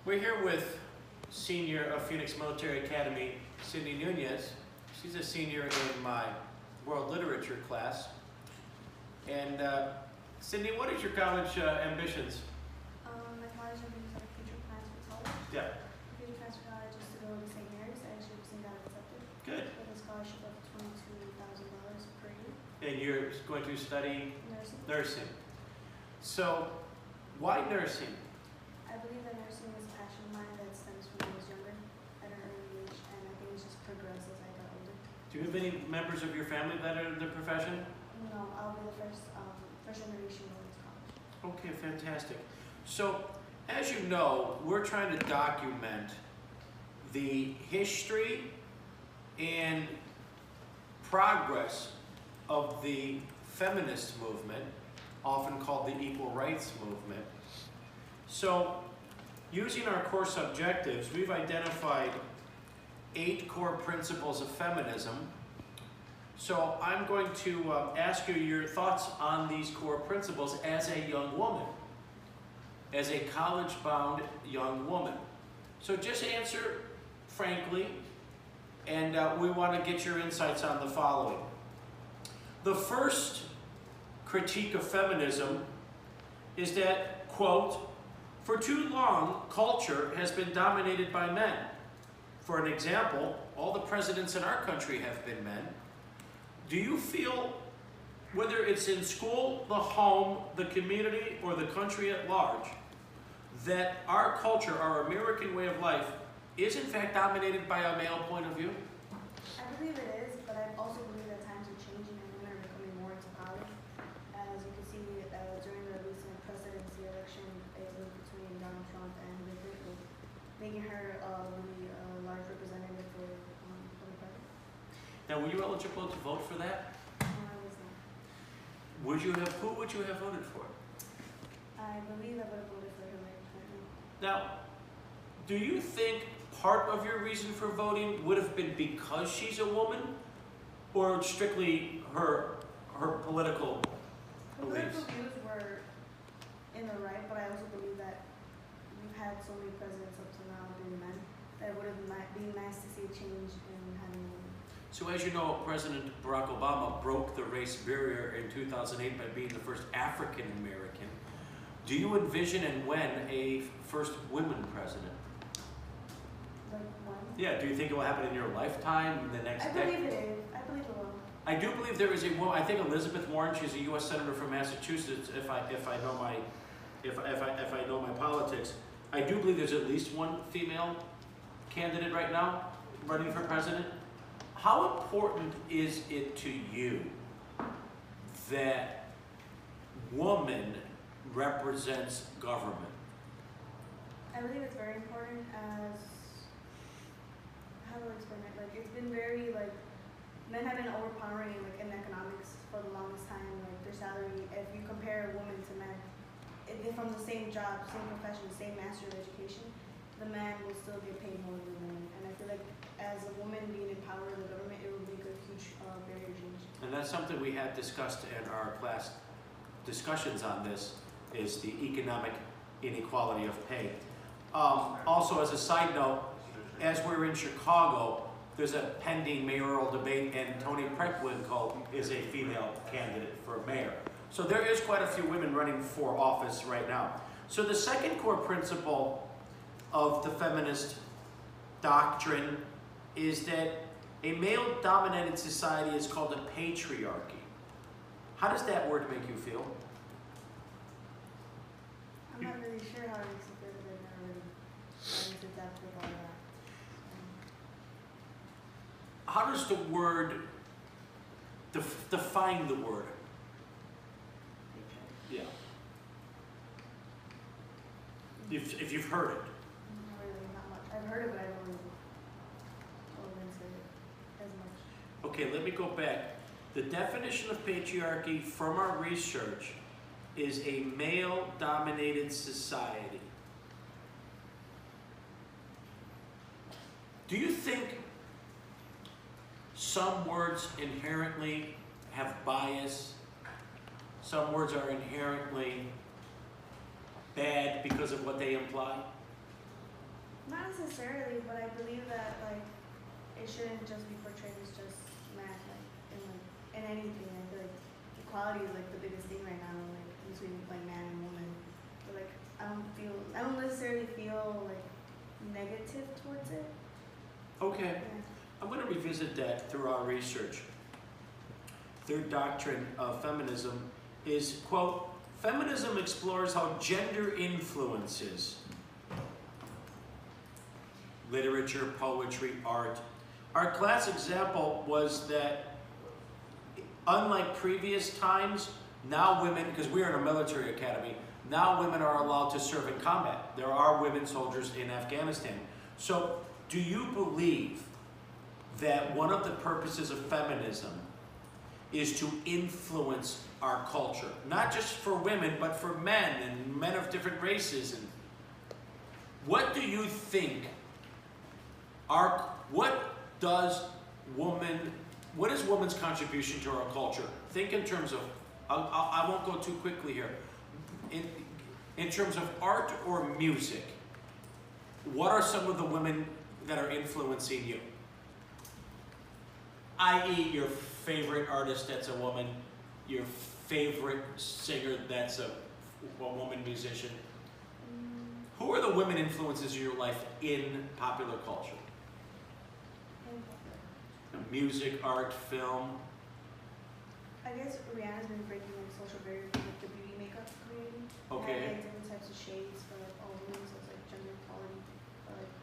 We're here with senior of Phoenix Military Academy, Cindy Nunez. She's a senior in my world literature class. And Cindy, what is your college ambitions? My college ambitions are future plans for college. Yeah. Future plans for college is to go to St. Mary's. I actually recently got accepted. Good. With a scholarship of $22,000 per year. And you're going to study Nursing. nursing. So, why nursing? I believe that nursing is a passion of mine that stems from when I was younger at an early age, and I think it's just progressed as I got older. Do you have any members of your family that are in the profession? No, I'll be the first generation going to college. Okay, fantastic. So, as you know, we're trying to document the history and progress of the feminist movement, often called the equal rights movement. So, using our course objectives, we've identified 8 core principles of feminism. So I'm going to ask you your thoughts on these core principles as a young woman, as a college-bound young woman. So just answer frankly, and we want to get your insights on the following. The first critique of feminism is that, quote, for too long, culture has been dominated by men. For an example, all the presidents in our country have been men. Do you feel, whether it's in school, the home, the community, or the country at large, that our culture, our American way of life, is in fact dominated by a male point of view? I believe it is, but I also believe that times are changing and women are becoming more into power. As you can see during the recent presidency election, it was between Donald Trump and Hillary, making her a really large representative for the president. Now, were you eligible to vote for that? No, I was not. Who would you have voted for? I believe I would have voted for Hillary Clinton. Now, do you think part of your reason for voting would have been because she's a woman, or strictly her political Her beliefs? political views were in the right, but I also believe that we've had so many presidents up to now being men that it would have been nice to see a change in having women. So as you know, President Barack Obama broke the race barrier in 2008 by being the first African American. Do you envision and when a first women president? Like when? Yeah, do you think it will happen in your lifetime, in the next I decade? believe it is. I believe it will. I do believe there is a woman. I think Elizabeth Warren. She's a U.S. senator from Massachusetts. If I know my politics, I do believe there's at least one female candidate right now running for president. How important is it to you that woman represents government? I believe it's very important as, how do I explain it? Like, it's been very, men have been overpowering, in economics for the longest time. Their salary, if you compare a woman to men, they're from the same job, same profession, same master's education, the man will still get paid more than the woman. And I feel like as a woman being in power in the government, it would make a huge barrier change. And that's something we had discussed in our class discussions on this, is the economic inequality of pay. Also, as a side note, as we're in Chicago, there's a pending mayoral debate, and Toni Preckwinkle is a female candidate for mayor. So there is quite a few women running for office right now. So the second core principle of the feminist doctrine is that a male-dominated society is called a patriarchy. How does that word make you feel? I'm not really sure how it makes you feel, but I'm not really into depth with all that. How does the word, define the word? Yeah. If you've heard it. Not really, not much. I've heard of it, I don't really go into it as much. Okay, let me go back. The definition of patriarchy from our research is a male-dominated society. Do you think some words inherently have bias? Some words are inherently bad because of what they imply? Not necessarily, but I believe that like it shouldn't just be portrayed as just man, in anything. I feel like equality is like the biggest thing right now, like between like man and woman. But like I don't necessarily feel like negative towards it. Okay, Yeah. I'm going to revisit that through our research. Their doctrine of feminism is, quote, feminism explores how gender influences literature, poetry, art. Our class example was that unlike previous times, now women, because we are in a military academy, now women are allowed to serve in combat. There are women soldiers in Afghanistan. So do you believe that one of the purposes of feminism is to influence our culture? Not just for women, but for men and men of different races. And what do you think what is woman's contribution to our culture? Think in terms of, I won't go too quickly here. In terms of art or music, what are some of the women that are influencing you? I.e. your favorite artist that's a woman, your favorite singer that's a woman musician. Who are the women influences in your life in popular culture? Music, art, film. I guess Rihanna's been breaking like social barriers with like, the beauty makeup community. Okay. Like different types of shades for like all women, so it's like gender equality. But like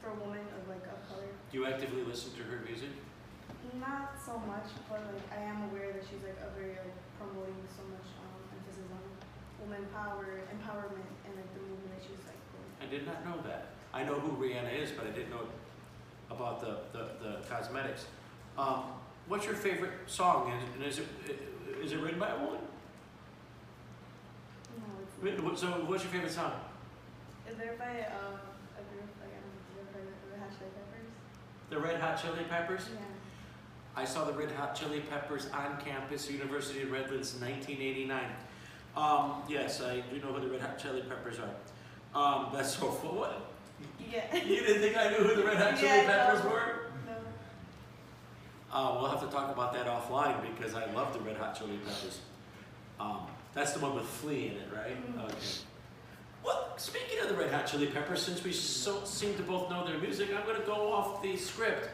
for a woman of like of color. Do you actively listen to her music? Not so much, but like I am aware that she's like a very like promoting so much emphasis on woman empowerment, and like the movement that she's like going. I did not know that. I know who Rihanna is, but I didn't know about the cosmetics. What's your favorite song? And is it written by a woman? No, it's So what's your favorite song? is there by a group like I don't know, is it by the Red Hot Chili Peppers? The Red Hot Chili Peppers? Yeah. I saw the Red Hot Chili Peppers on campus, University of Redlands, 1989. Yes, I do know who the Red Hot Chili Peppers are. That's so full. What? Yeah. You didn't think I knew who the Red Hot Chili Yeah, Peppers no. were? No. We'll have to talk about that offline because I love the Red Hot Chili Peppers. That's the one with Flea in it, right? Mm-hmm. Okay. Well, speaking of the Red Hot Chili Peppers, since we seem to both know their music, I'm going to go off the script.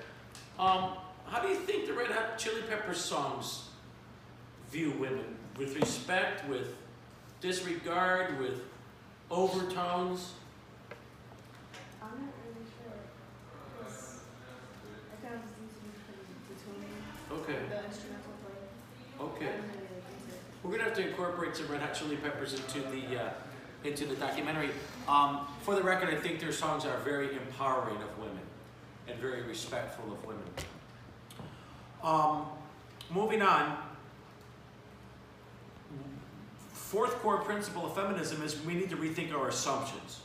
How do you think the Red Hot Chili Peppers songs view women? With respect, with disregard, with overtones? I'm not really sure. 'Cause I kind of just need to be between Okay. the instrumental play. Okay. I don't really like into it. We're gonna have to incorporate some Red Hot Chili Peppers into the documentary. For the record, I think their songs are very empowering of women and very respectful of women. Moving on. Fourth core principle of feminism is we need to rethink our assumptions.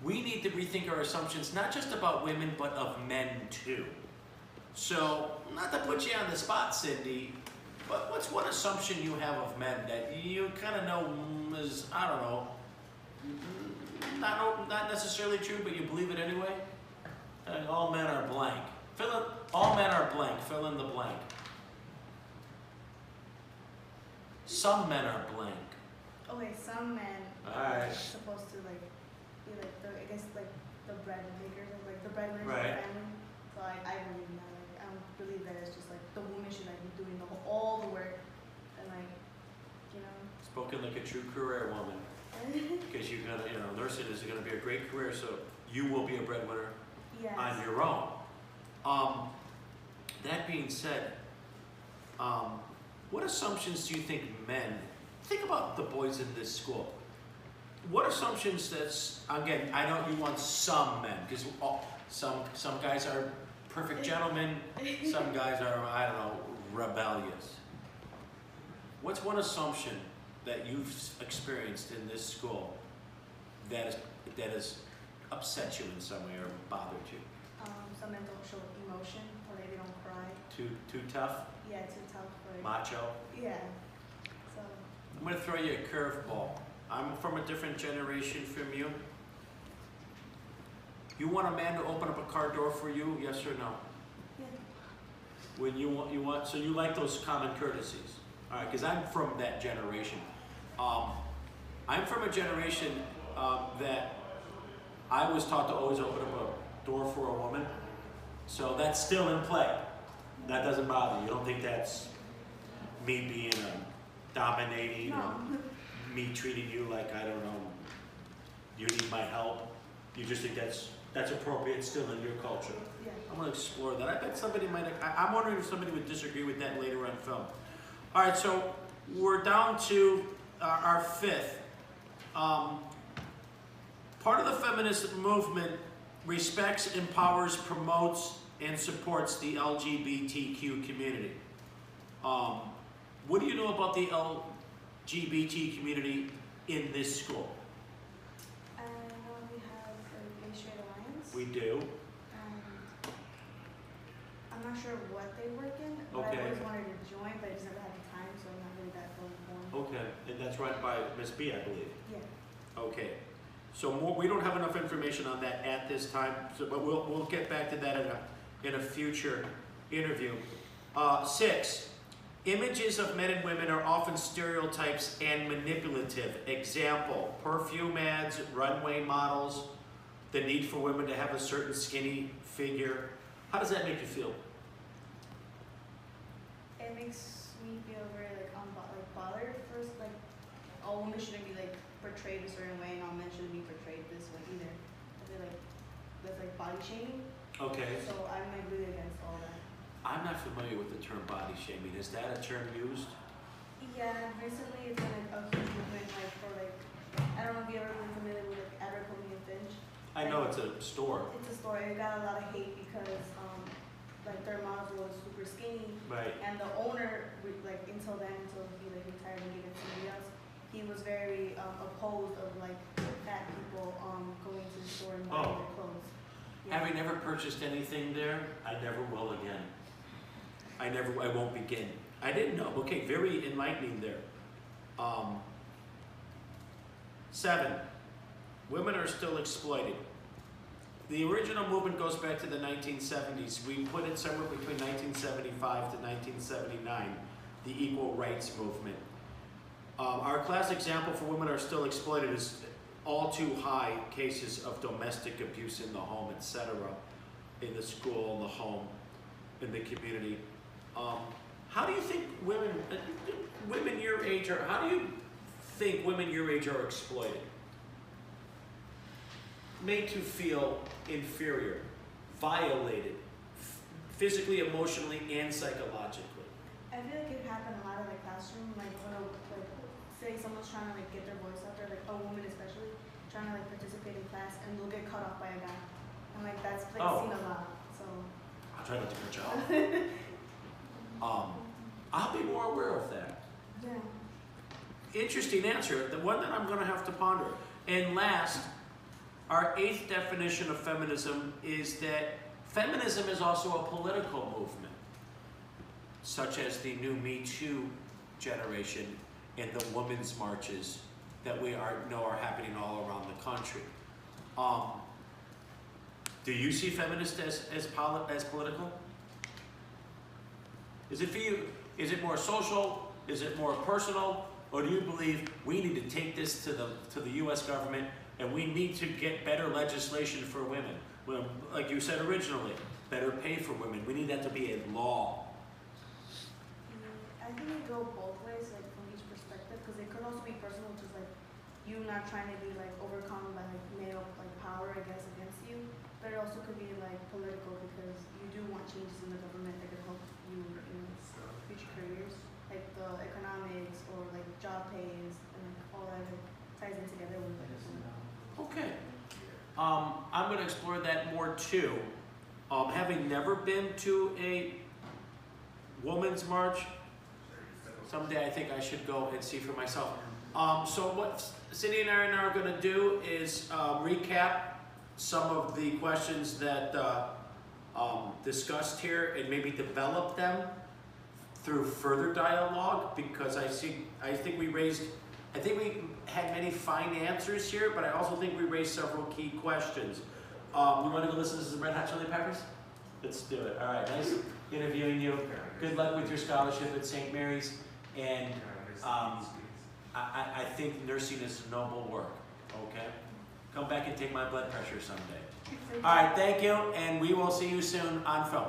We need to rethink our assumptions not just about women, but of men too. So, not to put you on the spot, Cindy, but what's one assumption you have of men that you kind of know is, I don't know, not necessarily true, but you believe it anyway? All men are blank. All men are blank. Fill in the blank. Some men are blank. Okay, some men Alright. are supposed to like be like I guess like the breadwinners, like the breadwinners of Right. the family. So I believe in that. Like I don't believe that it's just like the woman should like be doing all the work and like Spoken like a true career woman. Because you're gonna, nursing is gonna be a great career, so you will be a breadwinner yes. on your own. That being said, what assumptions do you think men, think about the boys in this school. What assumptions again, I know you want some men, because some guys are perfect gentlemen, some guys are, I don't know, rebellious. What's one assumption that you've experienced in this school that has upset you in some way or bothered you? Some men don't show emotion or they don't cry. Too tough? Yeah, too tough. Like, Macho? yeah. So. I'm gonna throw you a curveball. I'm from a different generation from you. You want a man to open up a car door for you, yes or no? Yeah. When you want, so you like those common courtesies. All right, because I'm from that generation. I'm from a generation that I was taught to always open up a door for a woman. So that's still in play. That doesn't bother you. You don't think that's me being dominating, No. or me treating you like, I don't know, you need my help. You just think that's appropriate still in your culture. Yeah. I'm gonna explore that. I bet somebody might, I'm wondering if somebody would disagree with that later on film. All right, so we're down to our fifth. Part of the feminist movement respects, empowers, promotes, and supports the LGBTQ community. What do you know about the LGBT community in this school? I know we have a Gay Straight Alliance. We do. I'm not sure what they work in, but Okay. I always wanted to join, but I just never had the time, so I'm not really that well informed. Okay, and that's run by Ms. B, I believe. Yeah. Okay, so we don't have enough information on that at this time, but we'll get back to that in a future interview. 6, images of men and women are often stereotypes and manipulative. Example, perfume ads, runway models, the need for women to have a certain skinny figure. How does that make you feel? It makes me feel very bothered. First, like all women shouldn't be like portrayed a certain way, and all men shouldn't be portrayed this way either. I feel like that's like body shaming. Okay. So I'm like really against all that. I'm not familiar with the term body shaming. Is that a term used? Yeah, recently it's been like a huge movement like for like I don't know if you ever been familiar with like Abercrombie and Finch. I know it's a store. It's a store. It got a lot of hate because like their model was super skinny. Right. And the owner, like until he like retired and gave it to somebody else, he was very opposed of like fat people going to the store and buying their clothes. Yeah. Having never purchased anything there, I never will again. I won't begin. I didn't know. Okay, very enlightening there. 7, women are still exploited. The original movement goes back to the 1970s. We put it somewhere between 1975 to 1979, the Equal Rights Movement. Our classic example for women are still exploited is all too high cases of domestic abuse in the home, etc., in the school, in the home, in the community. How do you think women your age are, how do you think women your age are exploited? Made to feel inferior, violated, physically, emotionally, and psychologically. I feel like it happened a lot in the classroom, like when say someone's trying to like get their voice out there, like a woman especially, trying to like participate in class, and they'll get cut off by a guy. And like that's like seen a lot. So I'll try not to cut you off. I'll be more aware of that. yeah. Interesting answer, the one that I'm gonna have to ponder. And last, our 8th definition of feminism is that feminism is also a political movement, such as the new Me Too generation and the women's marches that we know are happening all around the country. Do you see feminist as political? Is it for you? Is it more social? Is it more personal? Or do you believe we need to take this to the U.S. government and we need to get better legislation for women? Well, like you said originally, better pay for women. We need that to be a law. I think it go both ways, like from each perspective, because it could also be personal, just like you not trying to be like overcome by like male like power, I guess, against you. But it also could be like political because you do want changes in the government that could help you in future careers, like the economics or like job pays and like all that ties in together with like. Okay. I'm going to explore that more too. Having never been to a women's march, someday I think I should go and see for myself. So what Cindy and Aaron are going to do is recap some of the questions that discussed here and maybe develop them through further dialogue, because I think we had many fine answers here, but I also think we raised several key questions. You want to go listen to some Red Hot Chili Peppers? Let's do it. All right, nice interviewing you. Good luck with your scholarship at St. Mary's. And I think nursing is a noble work, okay? Come back and take my blood pressure someday. All right, thank you, and we will see you soon on film.